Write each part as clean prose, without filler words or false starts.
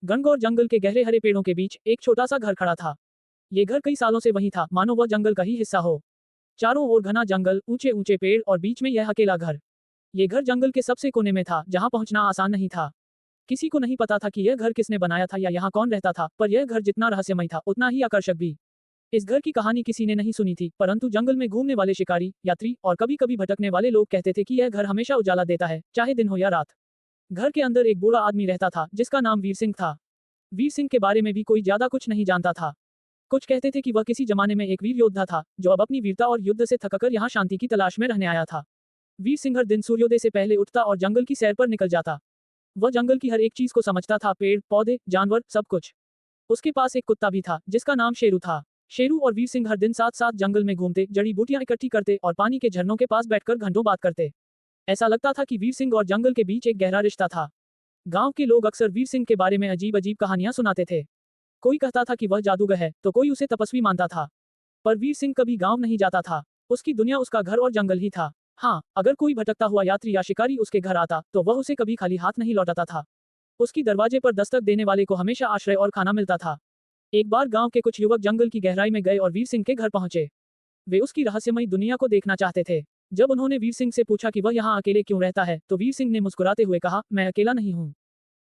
घनघोर जंगल के गहरे हरे पेड़ों के बीच एक छोटा सा घर खड़ा था। ये घर कई सालों से वही था, मानो वह जंगल का ही हिस्सा हो। चारों ओर घना जंगल, ऊंचे ऊंचे पेड़ और बीच में यह अकेला घर। ये घर जंगल के सबसे कोने में था, जहां पहुंचना आसान नहीं था। किसी को नहीं पता था कि यह घर किसने बनाया था या यहाँ कौन रहता था, पर यह घर जितना रहस्यमय था उतना ही आकर्षक भी। इस घर की कहानी किसी ने नहीं सुनी थी, परंतु जंगल में घूमने वाले शिकारी, यात्री और कभी कभी भटकने वाले लोग कहते थे कि यह घर हमेशा उजाला देता है, चाहे दिन हो या रात। घर के अंदर एक बूढ़ा आदमी रहता था, जिसका नाम वीर सिंह था। वीर सिंह के बारे में भी कोई ज्यादा कुछ नहीं जानता था। कुछ कहते थे कि वह किसी जमाने में एक वीर योद्धा था, जो अब अपनी वीरता और युद्ध से थककर यहाँ शांति की तलाश में रहने आया था। वीर सिंह हर दिन सूर्योदय से पहले उठता और जंगल की सैर पर निकल जाता। वह जंगल की हर एक चीज को समझता था, पेड़, पौधे, जानवर, सब कुछ। उसके पास एक कुत्ता भी था, जिसका नाम शेरू था। शेरू और वीर सिंह हर दिन साथ साथ जंगल में घूमते, जड़ी बूटियां इकट्ठी करते और पानी के झरनों के पास बैठकर घंटों बात करते। ऐसा लगता था कि वीर सिंह और जंगल के बीच एक गहरा रिश्ता था। गांव के लोग अक्सर वीर सिंह के बारे में अजीब अजीब कहानियां सुनाते थे। कोई कहता था कि वह जादूगर है, तो कोई उसे तपस्वी मानता था। पर वीर सिंह कभी गांव नहीं जाता था। उसकी दुनिया उसका घर और जंगल ही था। हाँ, अगर कोई भटकता हुआ यात्री या शिकारी उसके घर आता, तो वह उसे कभी खाली हाथ नहीं लौटाता था। उसकी दरवाजे पर दस्तक देने वाले को हमेशा आश्रय और खाना मिलता था। एक बार गांव के कुछ युवक जंगल की गहराई में गए और वीर सिंह के घर पहुंचे। वे उसकी रहस्यमयी दुनिया को देखना चाहते थे। जब उन्होंने वीर सिंह से पूछा कि वह यहाँ अकेले क्यों रहता है, तो वीर सिंह ने मुस्कुराते हुए कहा, मैं अकेला नहीं हूँ।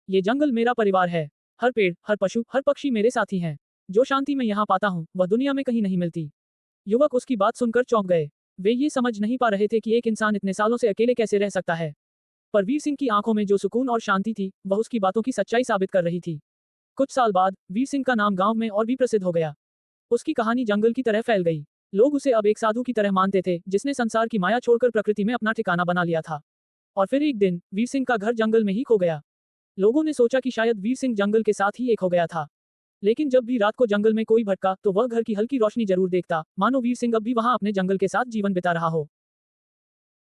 ये जंगल मेरा परिवार है। हर पेड़, हर पशु, हर पक्षी मेरे साथी हैं। जो शांति मैं यहाँ पाता हूँ, वह दुनिया में कहीं नहीं मिलती। युवक उसकी बात सुनकर चौंक गए। वे ये समझ नहीं पा रहे थे कि एक इंसान इतने सालों से अकेले कैसे रह सकता है। पर वीर सिंह की आंखों में जो सुकून और शांति थी, वह उसकी बातों की सच्चाई साबित कर रही थी। कुछ साल बाद वीर सिंह का नाम गांव में और भी प्रसिद्ध हो गया। उसकी कहानी जंगल की तरह फैल गई। लोग उसे अब एक साधु की तरह मानते थे, जिसने संसार की माया छोड़कर प्रकृति में अपना ठिकाना बना लिया था। और फिर एक दिन वीर सिंह का घर जंगल में ही खो गया। लोगों ने सोचा कि शायद वीर सिंह जंगल के साथ ही एक हो गया था। लेकिन जब भी रात को जंगल में कोई भटका, तो वह घर की हल्की रोशनी जरूर देखता, मानो वीर सिंह अब भी वहां अपने जंगल के साथ जीवन बिता रहा हो।